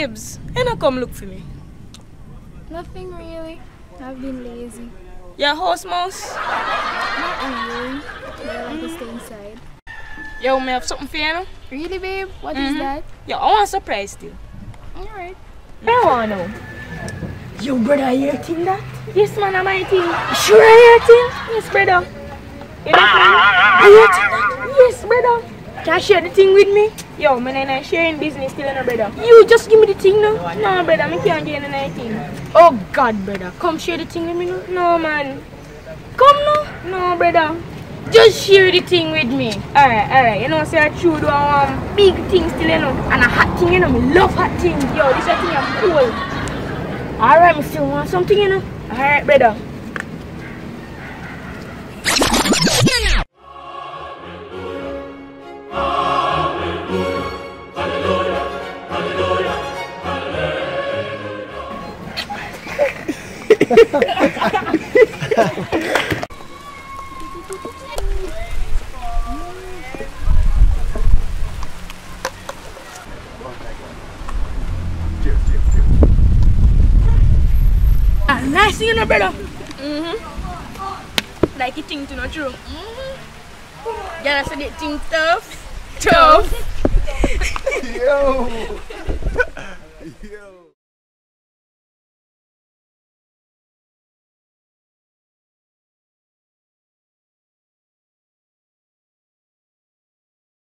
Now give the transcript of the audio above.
babes, you not come look for me. Nothing really. I've been lazy. Your house mouse? Not really. But I like to stay inside. Yo, me have something for you, know? Really, babe? What is that? Yo, I want a surprise you. Alright. I want to know. Yo, brother, you think that? Yes, man, I'm my thing. Sure, I think? Yes, brother. You know what? You think that? Yes, brother. Can you share the thing with me? Yo, man, I'm not sharing business still, no, brother. You just give me the thing, no? No, brother, I can't get anything. Oh, God, brother. Come share the thing with me, no? No, man. Come, no? No, brother. Just share the thing with me. Alright. You know, say I true do big thing still, you know. And a hot thing, you know. Me love hot things. Yo, this thing is cool. Alright, me still want something, you know. Alright, brother. Nice thing, you know, brother. Like you think, you know, true. Yeah, I said it thing tough. Yo.